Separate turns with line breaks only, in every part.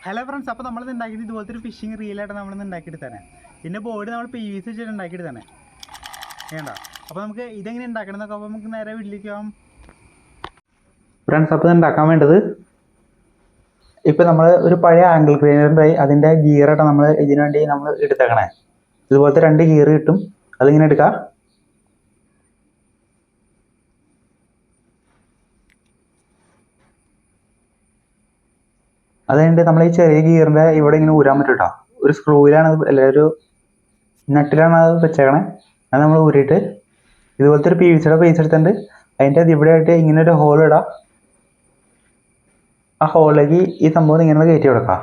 Hello friends, അപ്പോൾ നമ്മളിത് ഉണ്ടാക്കിയത് ഇതുപോലത്തെ ഒരു ഫിഷിംഗ് റീലായിട്ട് നമ്മളിന്ന് ഉണ്ടാക്കിയിട്ട് തന്നെ. പിന്നെ ബോർഡ് നമ്മൾ PVC വെച്ചിട്ട് ഉണ്ടാക്കിയിട്ട് തന്നെ വേണ്ട. അപ്പോൾ നമുക്ക് ഇതെങ്ങനെ ഉണ്ടാക്കണം എന്നൊക്കെ അപ്പോൾ നമുക്ക് നേരെ വീട്ടിലേക്ക് പോകാം ഫ്രണ്ട്സ്. അപ്പോൾ ഇത് ഉണ്ടാക്കാൻ വേണ്ടത്, ഇപ്പോൾ നമ്മൾ ഒരു പഴയ ആംഗിൾ ക്ലീനറിൻ്റെ അതിൻ്റെ ഗിയറായിട്ടാണ് നമ്മൾ ഇതിനു വേണ്ടി നമ്മൾ എടുത്തേക്കണേ. ഇതുപോലത്തെ 2 ഗിയർ കിട്ടും, അതിങ്ങനെ എടുക്കുക. അത് കഴിഞ്ഞിട്ട് നമ്മൾ ഈ ചെറിയ ഗിയറിൻ്റെ ഇവിടെ ഇങ്ങനെ ഊരാൻ പറ്റും കേട്ടോ. ഒരു സ്ക്രൂവിലാണ് അല്ലെങ്കിൽ ഒരു നട്ടിലാണ് അത് വെച്ചേക്കണേ. അത് നമ്മൾ ഊരിയിട്ട് ഇതുപോലത്തെ ഒരു PVCയുടെ പീസ് എടുത്തിട്ടുണ്ട്. അതിൻ്റെ ഇവിടെ ആയിട്ട് ഇങ്ങനെ ഒരു ഹോൾ ഇടാം. ആ ഹോളിലേക്ക് ഈ സംഭവം ഇങ്ങനെ കയറ്റി കൊടുക്കാം.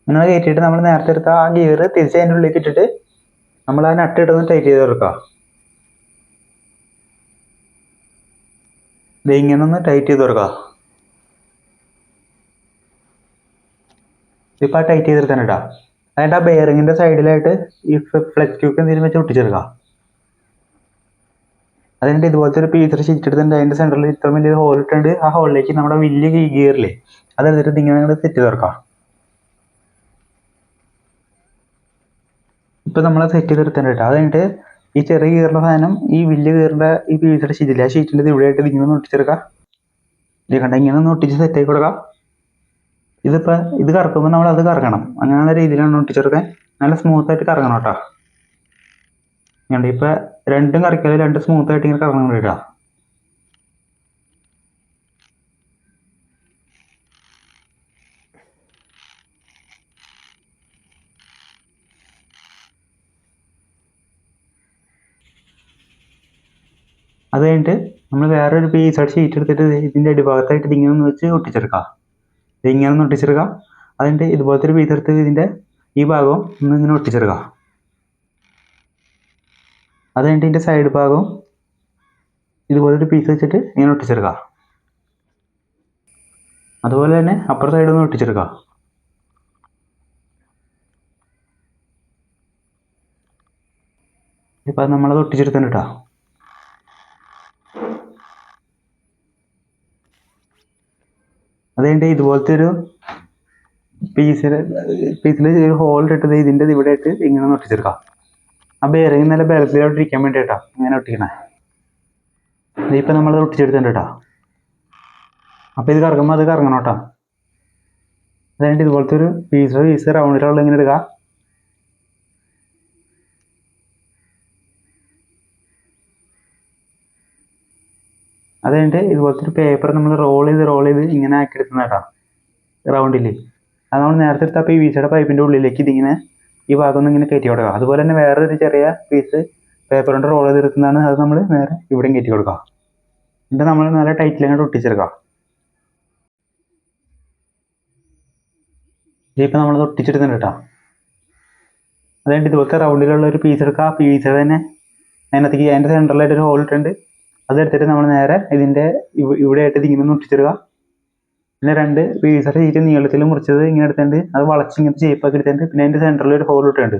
ഇങ്ങനെ കയറ്റിയിട്ട് നമ്മൾ നേരത്തെ എടുത്ത ആ ഗിയർ തിരിച്ച് അതിൻ്റെ ഉള്ളിലേക്ക് ഇട്ടിട്ട് നമ്മൾ ആ നട്ട് ഇട്ടൊന്ന് ടൈറ്റ് ചെയ്ത് കൊടുക്കുക. ഇത് ഇങ്ങനെ ഒന്ന് ടൈറ്റ് ചെയ്ത് കൊടുക്കുക. ഇപ്പോൾ ആ ടൈറ്റ് ചെയ്തിട്ട് തന്നെ ഇടാം. അതിൻ്റെ ആ ബെയറിങ്ങിൻ്റെ സൈഡിലായിട്ട് ഈ ഫ്ലെക്സ് ട്യൂബ് എന്തെങ്കിലും വെച്ച് ഒട്ടിച്ചെടുക്കുക. അതിൻ്റെ ഇതുപോലത്തെ ഒരു പീസ് ഷീറ്റ് എടുത്തിട്ടുണ്ട്. അതിൻ്റെ സെൻറ്ററിൽ ഇത്ര വലിയ ഹോൾ ഇട്ടുണ്ട്. ആ ഹോളിലേക്ക് നമ്മുടെ വലിയ ഗിയറില്ലേ അതെടുത്തിട്ട് ഇങ്ങനെ സെറ്റ് ചെയ്ത് കൊടുക്കാം. ഇപ്പോൾ നമ്മൾ സെറ്റ് ചെയ്തെടുത്തിട്ടുണ്ട് കേട്ടോ. അത് കഴിഞ്ഞിട്ട് ഈ ചെറിയ ഗിയറിൻ്റെ സാധനം ഈ വലിയ ഗിയറിൻ്റെ ഈ PVCയുടെ ഷീറ്റില്ലേ ആ ഷീറ്റിൻ്റെ ഇവിടെ ആയിട്ട് ഇങ്ങനെ ഒന്ന് ഒട്ടിച്ചെടുക്കാം. ഇത് കണ്ട ഇങ്ങനെ ഒന്ന് ഒട്ടിച്ച് സെറ്റാക്കി കൊടുക്കാം. ഇതിപ്പോൾ ഇത് കറക്കുമ്പോൾ നമ്മൾ അത് കറക്കണം, അങ്ങനെയുള്ള രീതിയിലാണ് ഒട്ടിച്ചെടുക്കാൻ. നല്ല സ്മൂത്തായിട്ട് കറങ്ങണം കേട്ടോ. ഇപ്പോൾ രണ്ടും കറക്കിയാൽ 2 സ്മൂത്തായിട്ട് ഇങ്ങനെ കറങ്ങണം കേട്ടോ. അത് കഴിഞ്ഞിട്ട് നമ്മൾ വേറൊരു PVCയുടെ ഷീറ്റ് എടുത്തിട്ട് ഇതിൻ്റെ അടിഭാഗത്തായിട്ട് ഇതിങ്ങനെ ഒന്ന് വെച്ച് ഒട്ടിച്ചെടുക്കാം. ഇതിങ്ങനെ ഒന്ന് ഒട്ടിച്ചെടുക്കാം. അതിൻ്റെ ഇതുപോലത്തെ ഒരു പീസ് എടുത്ത് ഇതിൻ്റെ ഈ ഭാഗവും ഒന്ന് ഇങ്ങനെ ഒട്ടിച്ചെടുക്കാം. അത് കഴിഞ്ഞിട്ട് ഇതിൻ്റെ സൈഡ് ഭാഗവും ഇതുപോലൊരു പീസ് വെച്ചിട്ട് ഇങ്ങനെ ഒട്ടിച്ചെടുക്കാം. അതുപോലെ തന്നെ അപ്പുറ സൈഡൊന്ന് ഒട്ടിച്ചെടുക്കാം. ഇപ്പം അത് നമ്മളത് ഒട്ടിച്ചെടുത്തിട്ടുണ്ട് കേട്ടോ. അത് കഴിഞ്ഞിട്ട് ഇതുപോലത്തെ ഒരു പീസിൽ ഒരു ഹോൾ ഇട്ടിട്ട് ഇതിൻ്റെ ഇവിടെ ആയിട്ട് ഇങ്ങനെ ഒന്ന് ഒട്ടിച്ചെടുക്കാം. ആ ബെയറിങ് നല്ല ബലത്തിലോട്ട് ഇരിക്കാൻ വേണ്ടിയിട്ടാണ് ഇങ്ങനെ ഒട്ടിക്കണേ. ഇതിപ്പോൾ നമ്മളത് ഒട്ടിച്ചെടുത്തിട്ടുണ്ട് കേട്ടോ. അപ്പോൾ ഇത് കറങ്ങുമ്പോൾ അത് കറങ്ങണം കേട്ടോ. അത് കഴിഞ്ഞിട്ട് ഇതുപോലത്തെ ഒരു പീസ് റൗണ്ടിലുള്ള ഇങ്ങനെ എടുക്കുക. അത് കഴിഞ്ഞിട്ട് ഇതുപോലത്തെ ഒരു പേപ്പർ നമ്മൾ റോൾ ചെയ്ത് ഇങ്ങനെ ആക്കി എടുക്കുന്ന കേട്ടോ റൗണ്ടിൽ. അത് നമ്മൾ നേരത്തെ എടുത്ത PVCയുടെ പൈപ്പിൻ്റെ ഉള്ളിലേക്ക് ഇതിങ്ങനെ ഈ ഭാഗം ഒന്ന് ഇങ്ങനെ കയറ്റി കൊടുക്കുക. അതുപോലെ തന്നെ വേറൊരു ചെറിയ പീസ് പേപ്പർ കൊണ്ട് റോൾ ചെയ്തെടുക്കുന്നതാണ്. അത് നമ്മൾ നേരെ ഇവിടെയും കയറ്റി കൊടുക്കുക. എന്നിട്ട് നമ്മൾ നല്ല ടൈറ്റിലങ്ങോട്ട് ഒട്ടിച്ചെടുക്കുക. ഇതിപ്പോൾ നമ്മളത് ഒട്ടിച്ചെടുക്കുന്നുണ്ട് കേട്ടോ. അത് കഴിഞ്ഞിട്ട് ഇതുപോലത്തെ റൗണ്ടിലുള്ള ഒരു പീസ് എടുക്കുക. ആ PVC തന്നെ അതിനകത്തേക്ക് അതിൻ്റെ സെൻറ്ററിലായിട്ട് ഒരു ഹോൾ ഇട്ടുണ്ട്. അതെടുത്തിട്ട് നമ്മൾ നേരെ ഇതിൻ്റെ ഇവിടെ ആയിട്ട് ഇതിങ്ങനെ ഒന്ന് ഒട്ടിച്ചെടുക്കുക. പിന്നെ 2 PVCയുടെ ഷീറ്റ് നീളത്തിൽ മുറിച്ചത് ഇങ്ങനെ എടുത്തിട്ടുണ്ട്. അത് വളച്ച് ഇങ്ങനത്തെ ഷേപ്പാക്കി എടുത്തിട്ടുണ്ട്. പിന്നെ അതിൻ്റെ സെൻറ്ററിൽ ഒരു ഹോൾ ഇട്ടിട്ടുണ്ട്.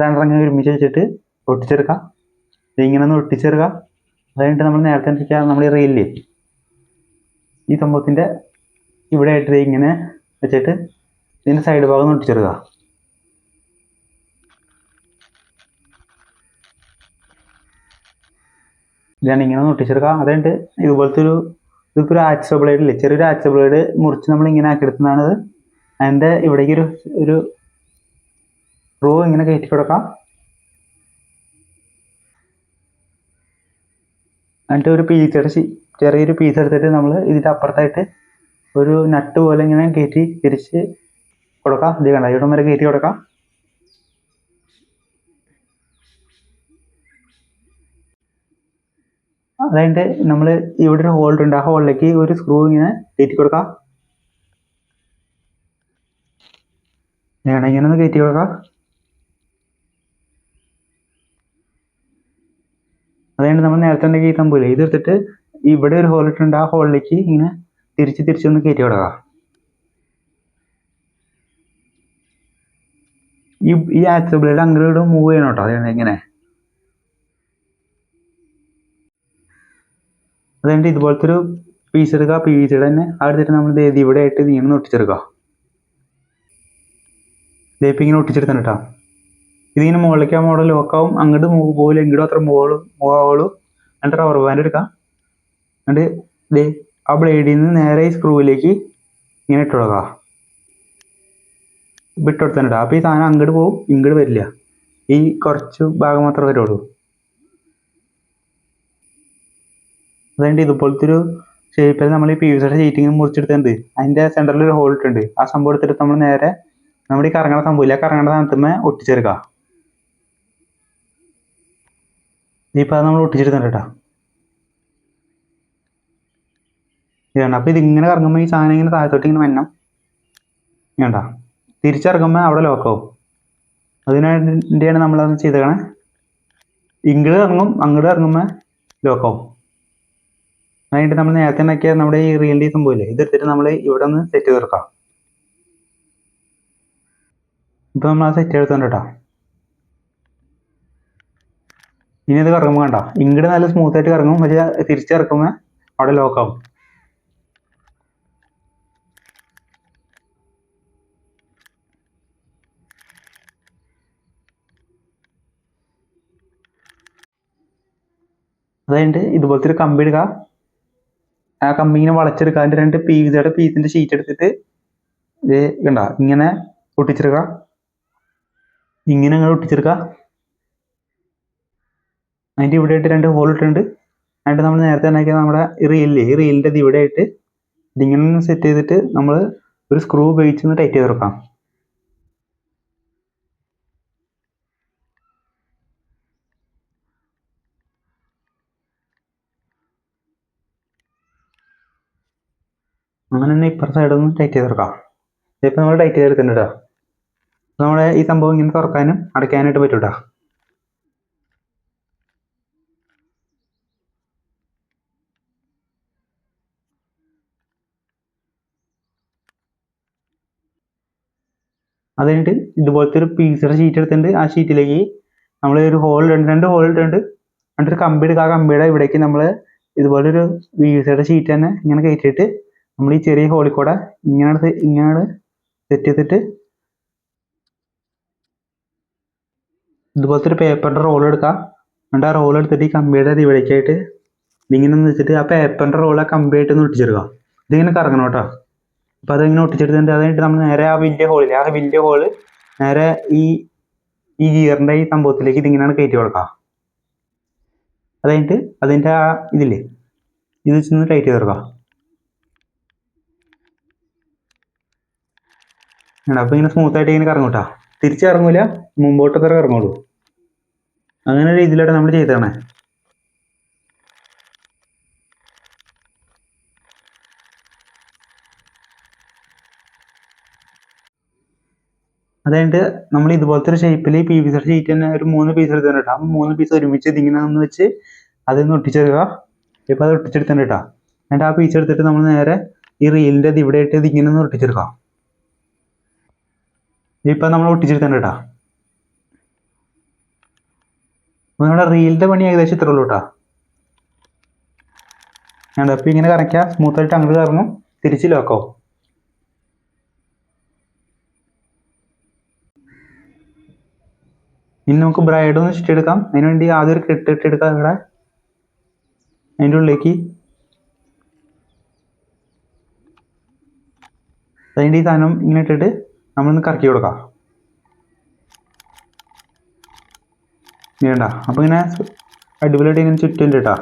രണ്ടെണ്ണം ഒരുമിച്ച് വെച്ചിട്ട് ഒട്ടിച്ചെടുക്കാം. ഇതിങ്ങനെ ഒന്ന് ഒട്ടിച്ചെടുക്കുക. അത് കഴിഞ്ഞിട്ട് നമ്മൾ നേരത്തെ എന്തൊക്കെയാ നമ്മൾ ഈ റീലില്ലേ ഈ സംഭവത്തിൻ്റെ ഇവിടെ ആയിട്ട് ഇങ്ങനെ വെച്ചിട്ട് ഇതിൻ്റെ സൈഡ് ഭാഗം ഒന്ന് ഒട്ടിച്ചെടുക്കുക. ഇതാണ് ഇങ്ങനെ ഒന്ന് ഒട്ടിച്ചെടുക്കുക. അത് കഴിഞ്ഞിട്ട് ഇതുപോലത്തെ ഇതിപ്പോൾ ഒരു ആക്സോ ബ്ലേഡ് ഇല്ലേ, ചെറിയൊരു ആക്സോ ബ്ലേഡ് മുറിച്ച് നമ്മൾ ഇങ്ങനെ ആക്കി എടുക്കുന്നതാണത്. അതിൻ്റെ ഇവിടേക്ക് ഒരു സ്ക്രൂ ഇങ്ങനെ കയറ്റി കൊടുക്കാം. എന്നിട്ട് ഒരു ചെറിയൊരു പീസ് എടുത്തിട്ട് നമ്മൾ ഇതിൻ്റെ അപ്പുറത്തായിട്ട് ഒരു നട്ട് പോലെ ഇങ്ങനെ കയറ്റി തിരിച്ച് കൊടുക്കാം. ഇത് കണ്ട ഇവിടം വരെ കയറ്റി കൊടുക്കാം. അതായത് നമ്മൾ ഇവിടെ ഒരു ഹോൾ ഉണ്ട്. ആ ഹോളിലേക്ക് ഒരു സ്ക്രൂ ഇങ്ങനെ കയറ്റി കൊടുക്കാം. ഇങ്ങനെ ഒന്ന് കയറ്റി കൊടുക്കാം. അതുകൊണ്ട് നമ്മൾ നേരത്തെ ഉണ്ടെങ്കിൽ ഈ സംഭവമില്ലേ ഇത് എടുത്തിട്ട് ഇവിടെ ഒരു ഹോൾ ഇട്ടുണ്ട്. ആ ഹോളിലേക്ക് ഇങ്ങനെ തിരിച്ചൊന്ന് കയറ്റി കൊടുക്കാം. ഈ ആക്സോ ബ്ലേഡ് അങ്ങോട്ട് മൂവ് ചെയ്യണം കേട്ടോ. അതുകൊണ്ട് ഇങ്ങനെ അത് കഴിഞ്ഞിട്ട് ഇതുപോലത്തെ ഒരു പീസ് എടുക്കുക, പി വി സിയുടെ തന്നെ അടുത്തിട്ട് നമ്മൾ ഇത് ഇവിടെ ആയിട്ട് ഇങ്ങനെ ഒട്ടിച്ചെടുക്കുക. ഇതേപ്പം ഇങ്ങനെ ഒട്ടിച്ചെടുത്തണം കേട്ടോ. ഇതിങ്ങനെ മുകളിലേക്ക് ആകുമ്പോൾ അവിടെ ലോക്കാവും, അങ്ങോട്ട് പോകില്ല, ഇങ്ങോട്ടും അത്ര മൂവാവുള്ളൂ. എന്നിട്ട് റബ്ബർ ബാൻഡ് എടുക്കാം. എന്നിട്ട് ഇത് ആ ബ്ലേഡിൽ നിന്ന് നേരെ ഈ സ്ക്രൂവിലേക്ക് ഇങ്ങനെ ഇട്ട് കൊടുക്കുക. വിട്ടുകൊടുത്തന്നെ കേട്ടോ. അപ്പോൾ ഈ സാധനം അങ്ങോട്ട് പോകും, ഇങ്ങോട്ട് വരില്ല, ഈ കുറച്ച് ഭാഗം മാത്രമേ വരുള്ളൂ. അതുകൊണ്ട് ഇതുപോലത്തെ ഒരു ഷേപ്പിൽ നമ്മൾ ഈ പി വി സിയുടെ ഷീറ്റ് ഇങ്ങനെ മുറിച്ചെടുത്തിട്ടുണ്ട്. അതിൻ്റെ സെൻറ്ററിൽ ഒരു ഹോൾ ഇട്ടുണ്ട്. ആ സംഭവം എടുത്തിട്ട് നമ്മൾ നേരെ നമ്മുടെ ഈ കറങ്ങണ സംഭവമില്ല, കറങ്ങണ സാധനത്തുമ്മേ ഒട്ടിച്ചെടുക്കുക. ഇപ്പോൾ അത് നമ്മൾ ഒട്ടിച്ചെടുത്തിട്ടുണ്ട് കേട്ടോ. ഇതാണ്. അപ്പോൾ ഇതിങ്ങനെ കറങ്ങുമ്പോൾ ഈ സാധനം ഇങ്ങനെ താഴത്തോട്ട് ഇങ്ങനെ വരണം. വേണ്ട, തിരിച്ചിറങ്ങുമ്പോൾ അവിടെ ലോക്കാവും. അതിനുവേണ്ടിയാണ് നമ്മളത് ചെയ്തേക്കണേ. ഇങ്ങോട്ട് ഇറങ്ങും, അങ്ങോട്ട് ഇറങ്ങുമ്പോൾ ലോക്കാവും. അതിനായിട്ട് നമ്മൾ നേരത്തെ ഉണ്ടാക്കിയ നമ്മുടെ ഈ റിയൽ സംഭവമില്ലേ, ഇതെടുത്തിട്ട് നമ്മൾ ഇവിടെ ഒന്ന് സെറ്റ് ചെയ്ത് കൊടുക്കാം. ഇപ്പോൾ നമ്മൾ ആ സെറ്റ് എടുത്തോണ്ട് കേട്ടോ. ഇനി ഇത് കറങ്ങുമ്പോൾ കണ്ട ഇങ്ങോട്ട് നല്ല സ്മൂത്തായിട്ട് കറങ്ങും, പക്ഷേ തിരിച്ചിറക്കുമ്പോൾ അവിടെ ലോക്കാവും. അതുകഴിഞ്ഞിട്ട് ഇതുപോലത്തെ ഒരു കമ്പി എടുക്കുക. ആ കമ്പി ഇങ്ങനെ വളച്ചെടുക്കുക. അതിൻ്റെ 2 പി വി സിയുടെ പീസിൻ്റെ ഷീറ്റ് എടുത്തിട്ട് ഇത് കണ്ട ഇങ്ങനെ ഒട്ടിച്ചെടുക്കുക. ഇങ്ങനെ അങ്ങനെ ഒട്ടിച്ചെടുക്കുക. അതിൻ്റെ ഇവിടെ ആയിട്ട് 2 ഹോൾ ഇട്ടിട്ടുണ്ട്. എന്നിട്ട് നമ്മൾ നേരത്തെ ഉണ്ടാക്കിയ നമ്മുടെ ഈ റീലിൻ്റെ ഇത് ഇവിടെ ആയിട്ട് ഇതിങ്ങനെ സെറ്റ് ചെയ്തിട്ട് നമ്മൾ ഒരു സ്ക്രൂ ഉപയോഗിച്ച് ഒന്ന് ടൈറ്റ് ചെയ്ത് കൊടുക്കാം. അങ്ങനെ തന്നെ ഇപ്പുറത്തെ സൈഡൊന്ന് ടൈറ്റ് ചെയ്ത് കൊടുക്കാം. ഇതിപ്പോൾ നമ്മൾ ടൈറ്റ് ചെയ്തെടുത്തിട്ടുണ്ട് കേട്ടോ. നമ്മുടെ ഈ സംഭവം ഇങ്ങനെ തുറക്കാനും അടയ്ക്കാനായിട്ട് പറ്റും കേട്ടോ. അത് കഴിഞ്ഞിട്ട് ഇതുപോലത്തെ ഒരു പീസിയുടെ ഷീറ്റ് എടുത്തിട്ടുണ്ട്. ആ ഷീറ്റിലേക്ക് നമ്മൾ ഒരു ഹോൾ 2 ഹോൾ ഇട്ടിട്ടുണ്ട്. എന്നിട്ടൊരു കമ്പി എടുക്കുക. ആ കമ്പിയുടെ ഇവിടേക്ക് നമ്മൾ ഇതുപോലൊരു പി വി സിയുടെ ഷീറ്റ് തന്നെ ഇങ്ങനെ കയറ്റിയിട്ട് നമ്മൾ ഈ ചെറിയ ഹോളിൽ കൂടെ ഇങ്ങനെ സെറ്റ് ചെയ്തിട്ട് ഇതുപോലത്തെ ഒരു പേപ്പറിൻ്റെ റോൾ എടുക്കുക. എന്നിട്ട് ആ റോൾ എടുത്തിട്ട് ഈ കമ്പിയുടെ ഇവിടേക്കായിട്ട് ഇതിങ്ങനെ ഒന്ന് വെച്ചിട്ട് ആ പേപ്പറിൻ്റെ റോൾ ആ കമ്പിയായിട്ട് ഒന്ന് ഒട്ടിച്ചെടുക്കുക. ഇതിങ്ങനെ കറങ്ങണം കേട്ടോ. അപ്പോൾ അതിങ്ങനെ ഒട്ടിച്ചെടുത്തിട്ട് അത് കഴിഞ്ഞിട്ട് നമ്മൾ നേരെ ആ വലിയ ഹോള് നേരെ ഈ ഗിയറിൻ്റെ ഈ സംഭവത്തിലേക്ക് ഇതിങ്ങനെയാണ് കയറ്റി കൊടുക്കുക. അത് കഴിഞ്ഞിട്ട് അതിൻ്റെ ആ ഇതില്ലേ ഇത് വെച്ചൊന്ന് ടൈറ്റ് ചെയ്ത് കൊടുക്കുക. അപ്പോൾ ഇങ്ങനെ സ്മൂത്തായിട്ട് ഇങ്ങനെ കറങ്ങും കേട്ടോ. തിരിച്ചിറങ്ങൂല, മുമ്പോട്ടൊക്കെ ഇറങ്ങുള്ളൂ. അങ്ങനെ ഒരു രീതിയിലാണ് നമ്മൾ ചെയ്തതാണ്. അത് കഴിഞ്ഞിട്ട് നമ്മൾ ഇതുപോലത്തെ ഒരു ഷേപ്പിൽ പി വി സിയുടെ ഷീറ്റ് തന്നെ ഒരു 3 പീസ് എടുത്തിട്ടുണ്ട് കേട്ടോ. ആ 3 പീസ് ഒരുമിച്ച് ഇതിങ്ങനെ ഒന്ന് വെച്ച് അതൊന്ന് ഒട്ടിച്ചെടുക്കുക. ഇപ്പോൾ അത് ഒട്ടിച്ചെടുത്തിട്ടുണ്ട് കേട്ടോ. എന്നിട്ട് ആ പീസ് എടുത്തിട്ട് നമ്മൾ നേരെ ഈ റീലിൻ്റെ ഇവിടെ ആയിട്ട് ഇതിങ്ങനെ ഒന്ന് ഒട്ടിച്ചെടുക്കാം. ഇപ്പം നമ്മൾ ഒട്ടിച്ചെടുത്തിട്ടുണ്ട് കേട്ടോ. നമ്മുടെ റീലിൻ്റെ പണി ഏകദേശം ഇത്രേ ഉള്ളൂ കേട്ടോ. അപ്പോൾ ഇങ്ങനെ കറക്കുക, സ്മൂത്തായിട്ട് അങ്ങോട്ട് കറങ്ങും, തിരിച്ച് ലോക്കാവും. ഇനി നമുക്ക് ബ്രൈഡ് ഒന്ന് ചുറ്റിയെടുക്കാം. അതിനുവേണ്ടി ആദ്യം ഒരു കെട്ടിട്ടെടുക്കാം. ഇവിടെ അതിൻ്റെ ഉള്ളിലേക്ക് അതിൻ്റെ ഈ സാധനം ഇങ്ങനെ ഇട്ടിട്ട് നമ്മളൊന്ന് കറക്കി കൊടുക്കാം. വേണ്ട, അപ്പോൾ ഇങ്ങനെ അടിപൊളിയായിട്ട് ഇങ്ങനെ ചുറ്റുണ്ട് കേട്ടോ.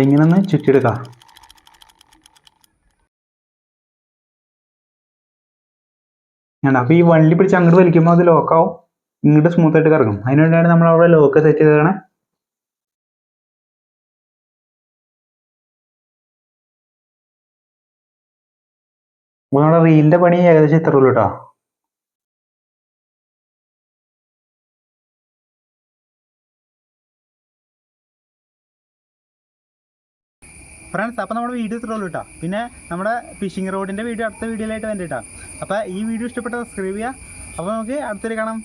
ഇങ്ങനെ ഒന്ന് ചുറ്റിയെടുക്കാം. അപ്പോൾ ഈ വള്ളി പിടിച്ച് അങ്ങോട്ട് വലിക്കുമ്പോൾ അത് ലോക്കാവും, ഇങ്ങോട്ട് സ്മൂത്തായിട്ട് കറങ്ങും. അതിനുവേണ്ടിയാണ് നമ്മൾ അവിടെ ലോക്ക് സെറ്റ് ചെയ്തേക്കണേ. അപ്പോൾ നമ്മുടെ റീലിൻ്റെ പണി ഏകദേശം ഇത്ര ഉള്ളൂ കേട്ടോ. ഫ്രണ്ട്സ്, അപ്പോൾ നമ്മുടെ വീഡിയോ ഇത്രയുള്ളൂ കേട്ടോ. പിന്നെ നമ്മുടെ ഫിഷിംഗ് റോഡിൻ്റെ വീഡിയോ അടുത്ത വീഡിയോയിലായിട്ട് വേണ്ടി കേട്ടോ. അപ്പോൾ ഈ വീഡിയോ ഇഷ്ടപ്പെട്ട സബ്സ്ക്രൈബ് ചെയ്യുക. അപ്പോൾ നമുക്ക് അടുത്തൊരു കാണാം.